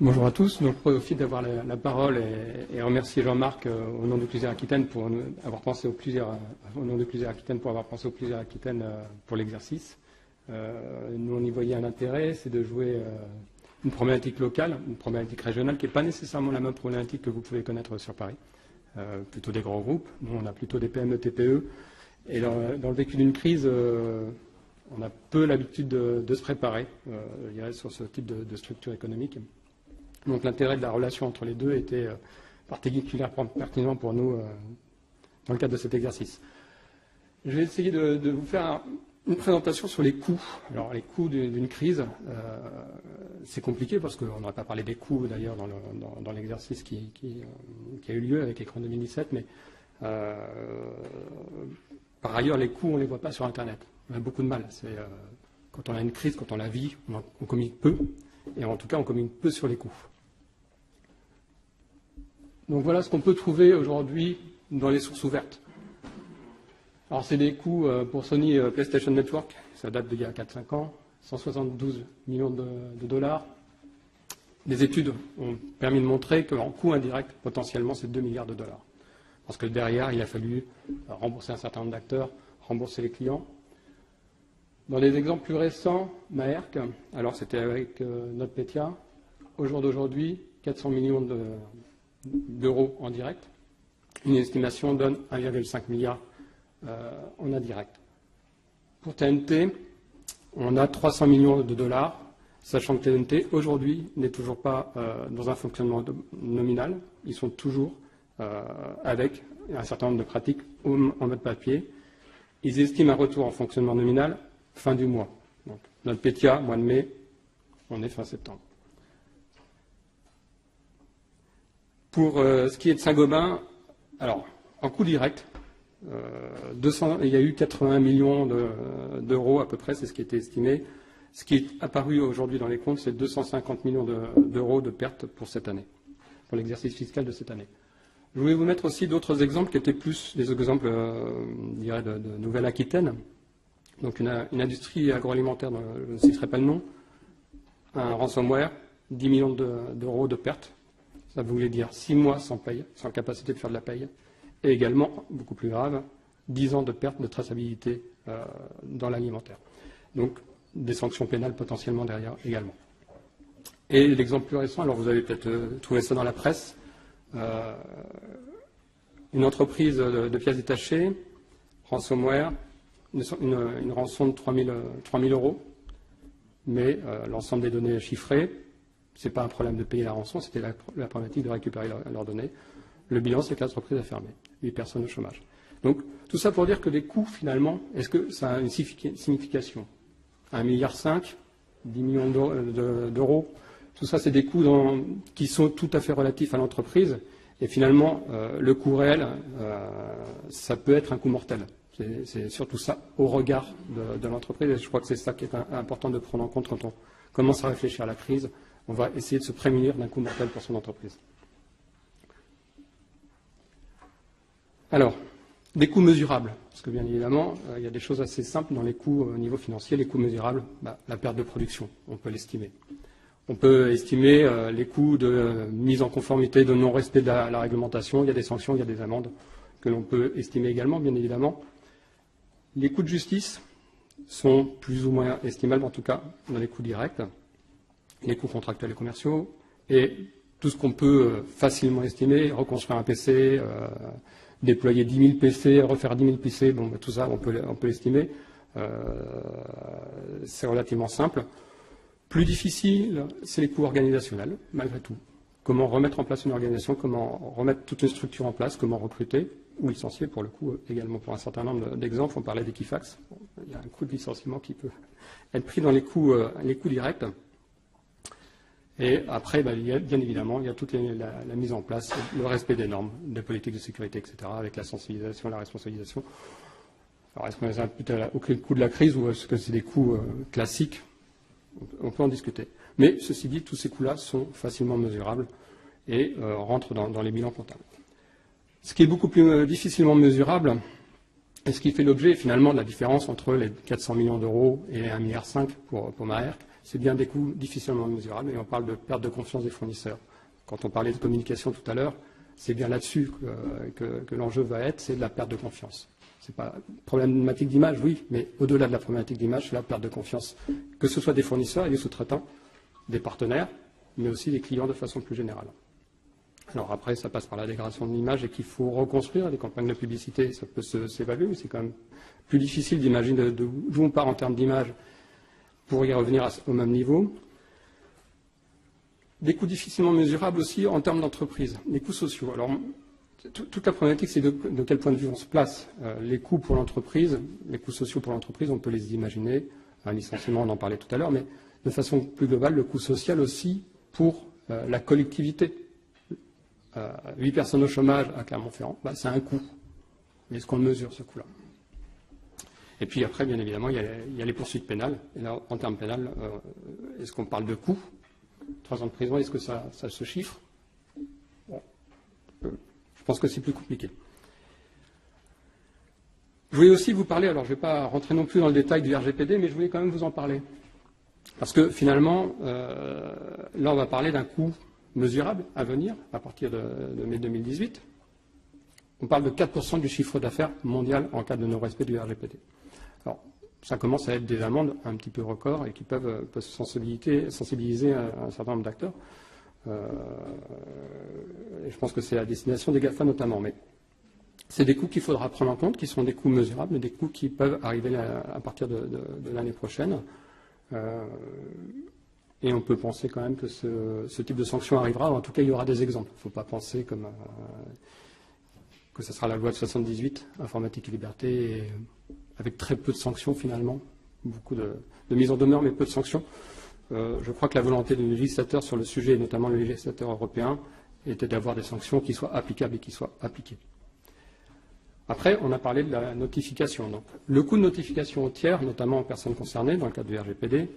Bonjour à tous. Donc, je profite d'avoir la parole et remercier Jean-Marc au nom de Plusieurs Aquitaine pour avoir pensé aux Plusieurs Aquitaine pour l'exercice. Nous, on y voyait un intérêt, c'est de jouer une problématique locale, une problématique régionale qui n'est pas nécessairement la même problématique que vous pouvez connaître sur Paris. Plutôt des grands groupes. Nous, on a plutôt des PME, TPE. Et dans le vécu d'une crise, on a peu l'habitude de se préparer, je dirais, sur ce type de structure économique. Donc l'intérêt de la relation entre les deux était particulièrement pertinent pour nous dans le cadre de cet exercice. Je vais essayer de vous faire une présentation sur les coûts. Alors les coûts d'une crise, c'est compliqué parce qu'on n'aurait pas parlé des coûts d'ailleurs dans l'exercice qui a eu lieu avec Écran 2017, mais par ailleurs les coûts on ne les voit pas sur Internet. On a beaucoup de mal. Quand on a une crise, quand on la vit, on communique peu, et en tout cas on communique peu sur les coûts. Donc voilà ce qu'on peut trouver aujourd'hui dans les sources ouvertes. Alors c'est des coûts pour Sony PlayStation Network, ça date d'il y a 4-5 ans, 172 millions de dollars. Des études ont permis de montrer qu'en coût indirect, potentiellement, c'est 2 milliards de dollars. Parce que derrière, il a fallu rembourser un certain nombre d'acteurs, rembourser les clients. Dans les exemples plus récents, Maersk, alors c'était avec NotPetya, au jour d'aujourd'hui, 400 millions d'euros en direct. Une estimation donne 1,5 milliard en indirect. Pour TNT, on a 300 millions de dollars, sachant que TNT, aujourd'hui, n'est toujours pas dans un fonctionnement nominal. Ils sont toujours avec un certain nombre de pratiques en mode papier. Ils estiment un retour en fonctionnement nominal fin du mois. Donc, NotPetya, mois de mai, on est fin septembre. Pour ce qui est de Saint-Gobain, alors, en coût direct, il y a eu 81 millions d'euros à peu près, c'est ce qui était estimé. Ce qui est apparu aujourd'hui dans les comptes, c'est 250 millions d'euros de pertes pour cette année, pour l'exercice fiscal de cette année. Je voulais vous mettre aussi d'autres exemples qui étaient plus des exemples, je dirais, de Nouvelle-Aquitaine. Donc une industrie agroalimentaire, dont je ne citerai pas le nom, un ransomware, 10 millions d'euros de pertes. Ça voulait dire 6 mois sans paye, sans capacité de faire de la paye. Et également, beaucoup plus grave, 10 ans de perte de traçabilité dans l'alimentaire. Donc, des sanctions pénales potentiellement derrière également. Et l'exemple plus récent, alors vous avez peut-être trouvé ça dans la presse, une entreprise de pièces détachées, ransomware, une rançon de 3 000 euros, mais l'ensemble des données chiffrées, ce n'est pas un problème de payer la rançon, c'était la problématique de récupérer leurs données. Le bilan, c'est que l'entreprise a fermé, 8 personnes au chômage. Donc, tout ça pour dire que les coûts, finalement, est-ce que ça a une signification? 1,5 milliard, 10 millions d'euros, tout ça, c'est des coûts qui sont tout à fait relatifs à l'entreprise. Et finalement, le coût réel, ça peut être un coût mortel. C'est surtout ça au regard de l'entreprise. Et je crois que c'est ça qui est important de prendre en compte quand on commence à réfléchir à la crise. On va essayer de se prémunir d'un coût mortel pour son entreprise. Alors, des coûts mesurables, parce que bien évidemment, il y a des choses assez simples dans les coûts au niveau financier. Les coûts mesurables, la perte de production, on peut l'estimer. On peut estimer les coûts de mise en conformité, de non-respect de la réglementation. Il y a des sanctions, il y a des amendes que l'on peut estimer également, bien évidemment. Les coûts de justice sont plus ou moins estimables, en tout cas, dans les coûts directs, les coûts contractuels et commerciaux, et tout ce qu'on peut facilement estimer, reconstruire un PC, déployer 10 000 PC, refaire 10 000 PC, bon, tout ça, on peut l'estimer. C'est relativement simple. Plus difficile, c'est les coûts organisationnels, malgré tout. Comment remettre en place une organisation, comment remettre toute une structure en place, comment recruter ou licencier, pour le coup, également pour un certain nombre d'exemples. On parlait d'Equifax. Il y a un coût de licenciement qui peut être pris dans les coûts directs. Et après, bien évidemment, il y a toute la mise en place, le respect des normes, des politiques de sécurité, etc., avec la sensibilisation, la responsabilisation. Alors, est-ce qu'on est plutôt au coût de la crise ou est-ce que c'est des coûts classiques? On peut en discuter. Mais ceci dit, tous ces coûts-là sont facilement mesurables et rentrent dans les bilans comptables. Ce qui est beaucoup plus difficilement mesurable, et ce qui fait l'objet finalement de la différence entre les 400 millions d'euros et 1,5 milliard pour Maersk, c'est bien des coûts difficilement mesurables, et on parle de perte de confiance des fournisseurs. Quand on parlait de communication tout à l'heure, c'est bien là-dessus que l'enjeu va être, c'est de la perte de confiance. Ce n'est pas problématique d'image, oui, mais au-delà de la problématique d'image, c'est la perte de confiance, que ce soit des fournisseurs et des sous-traitants, des partenaires, mais aussi des clients de façon plus générale. Alors après, ça passe par la dégradation de l'image et qu'il faut reconstruire. Les campagnes de publicité, ça peut s'évaluer, mais c'est quand même plus difficile d'imaginer d'où on part en termes d'image pour y revenir au même niveau. Des coûts difficilement mesurables aussi en termes d'entreprise, les coûts sociaux. Alors, toute la problématique, c'est de quel point de vue on se place. Les coûts pour l'entreprise, les coûts sociaux pour l'entreprise, on peut les imaginer. Un licenciement, on en parlait tout à l'heure, mais de façon plus globale, le coût social aussi pour la collectivité. 8 personnes au chômage à Clermont-Ferrand, c'est un coût. Mais est-ce qu'on mesure ce coût-là? Et puis après, bien évidemment, il y a les poursuites pénales. Et là, en termes pénals, est-ce qu'on parle de coût? 3 ans de prison, est-ce que ça se chiffre? Bon, je pense que c'est plus compliqué. Je voulais aussi vous parler, alors je ne vais pas rentrer non plus dans le détail du RGPD, mais je voulais quand même vous en parler. Parce que finalement, là, on va parler d'un coût mesurable à venir à partir de mai 2018. On parle de 4% du chiffre d'affaires mondial en cas de non-respect du RGPD. Alors, ça commence à être des amendes un petit peu records et qui peuvent sensibiliser un certain nombre d'acteurs. Et je pense que c'est à destination des GAFA notamment. Mais c'est des coûts qu'il faudra prendre en compte, qui sont des coûts mesurables, mais des coûts qui peuvent arriver à partir de l'année prochaine. Et on peut penser quand même que ce type de sanction arrivera. En tout cas, il y aura des exemples. Il ne faut pas penser que ce sera la loi de 78, informatique et liberté, avec très peu de sanctions finalement, beaucoup de mise en demeure, mais peu de sanctions. Je crois que la volonté du législateur sur le sujet, et notamment le législateur européen, était d'avoir des sanctions qui soient applicables et qui soient appliquées. Après, on a parlé de la notification. Donc, le coût de notification aux tiers, notamment aux personnes concernées, dans le cadre du RGPD,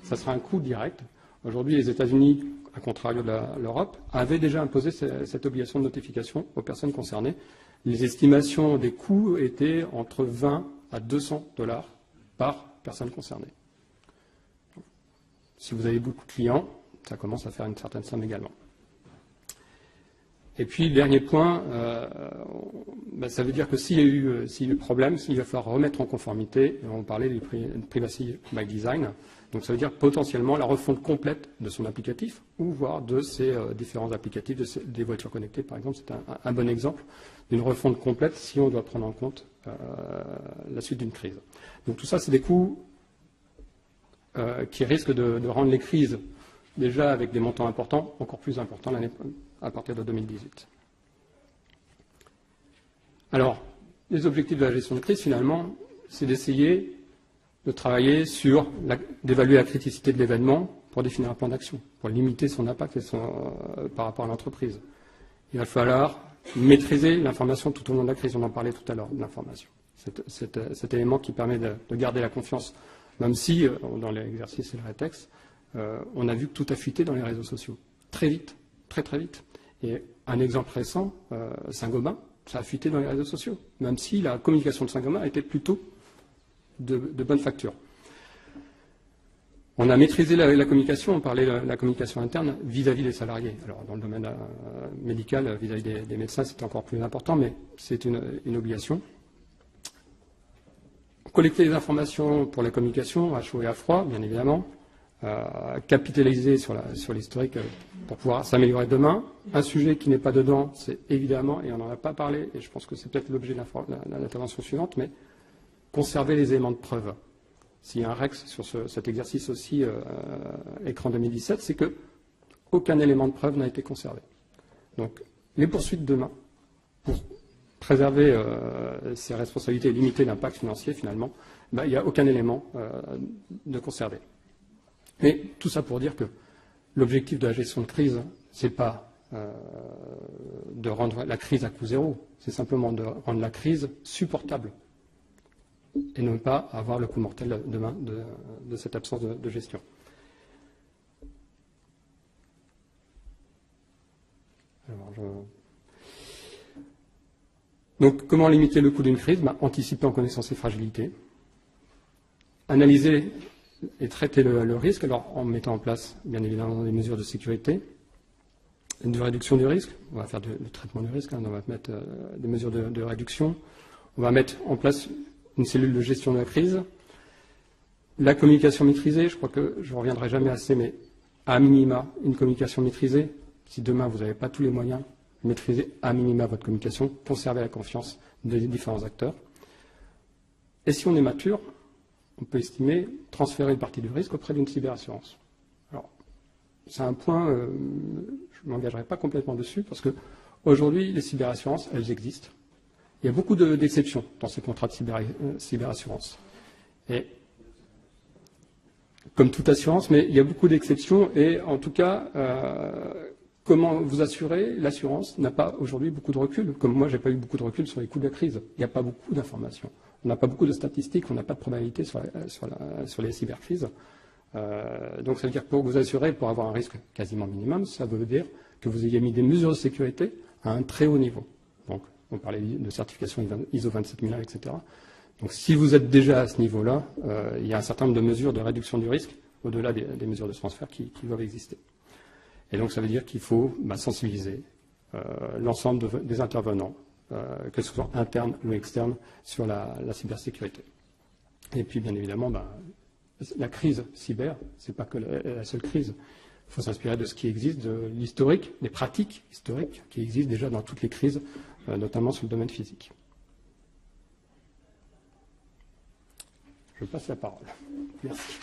ça sera un coût direct. Aujourd'hui, les États-Unis, à contrario de l'Europe, avaient déjà imposé cette obligation de notification aux personnes concernées. Les estimations des coûts étaient entre 20 à 200 $ par personne concernée. Si vous avez beaucoup de clients, ça commence à faire une certaine somme également. Et puis, dernier point, ça veut dire que s'il y a eu problème, il va falloir remettre en conformité, et on parlait du privacy by design, donc ça veut dire potentiellement la refonte complète de son applicatif, ou voire de ses différents applicatifs, des voitures connectées par exemple, c'est un bon exemple d'une refonte complète si on doit prendre en compte la suite d'une crise. Donc tout ça, c'est des coûts qui risquent de rendre les crises, déjà avec des montants importants, encore plus importants à partir de 2018. Alors, les objectifs de la gestion de crise, finalement, c'est d'essayer de travailler d'évaluer la criticité de l'événement pour définir un plan d'action, pour limiter son impact par rapport à l'entreprise. Il va falloir maîtriser l'information tout au long de la crise. On en parlait tout à l'heure, de l'information. Cet élément qui permet de garder la confiance, même si, dans l'exercice et le rétexte, on a vu que tout a fuité dans les réseaux sociaux. Très vite, très très vite. Et un exemple récent, Saint-Gobain, ça a fuité dans les réseaux sociaux, même si la communication de Saint-Gobain était plutôt de bonne facture. On a maîtrisé la communication, on parlait de la communication interne vis-à-vis des salariés. Alors dans le domaine médical, vis-à-vis des médecins, c'est encore plus important, mais c'est une obligation. Collecter les informations pour la communication, à chaud et à froid, bien évidemment. Capitaliser sur l'historique pour pouvoir s'améliorer demain. Un sujet qui n'est pas dedans, c'est évidemment, et on n'en a pas parlé, et je pense que c'est peut-être l'objet de l'intervention suivante, mais conserver les éléments de preuve. S'il y a un REX sur cet exercice aussi, écran 2017, c'est qu'aucun élément de preuve n'a été conservé. Donc, les poursuites demain, pour préserver ces responsabilités et limiter l'impact financier, finalement, il n'y a aucun élément de conservé. Mais tout ça pour dire que l'objectif de la gestion de crise, ce n'est pas de rendre la crise à coût zéro, c'est simplement de rendre la crise supportable et ne pas avoir le coup mortel demain de cette absence de gestion. Donc, comment limiter le coût d'une crise? Anticiper en connaissant ses fragilités, analyser et traiter le risque, alors en mettant en place, bien évidemment, des mesures de sécurité, de réduction du risque. On va faire le traitement du risque, on va mettre des mesures de réduction. On va mettre en place une cellule de gestion de la crise. La communication maîtrisée, je crois que je ne reviendrai jamais assez, mais à minima, une communication maîtrisée. Si demain, vous n'avez pas tous les moyens, maîtrisez à minima votre communication, conservez la confiance des différents acteurs. Et si on est mature, on peut estimer transférer une partie du risque auprès d'une cyberassurance. Alors, c'est un point, je ne m'engagerai pas complètement dessus, parce qu'aujourd'hui, les cyberassurances, elles existent. Il y a beaucoup d'exceptions dans ces contrats de cyberassurance. Et comme toute assurance, mais il y a beaucoup d'exceptions, et en tout cas, comment vous assurer, l'assurance n'a pas aujourd'hui beaucoup de recul. Comme moi, je n'ai pas eu beaucoup de recul sur les coûts de la crise. Il n'y a pas beaucoup d'informations. On n'a pas beaucoup de statistiques, on n'a pas de probabilité sur les cybercrises. Donc ça veut dire que pour vous assurer, pour avoir un risque quasiment minimum, ça veut dire que vous ayez mis des mesures de sécurité à un très haut niveau. Donc on parlait de certification ISO 27001, etc. Donc si vous êtes déjà à ce niveau-là, il y a un certain nombre de mesures de réduction du risque, au-delà des mesures de transfert qui doivent exister. Et donc ça veut dire qu'il faut sensibiliser l'ensemble des intervenants, que ce soit interne ou externe, sur la cybersécurité. Et puis, bien évidemment, la crise cyber, ce n'est pas que la seule crise. Il faut s'inspirer de ce qui existe, de l'historique, des pratiques historiques qui existent déjà dans toutes les crises, notamment sur le domaine physique. Je passe la parole. Merci.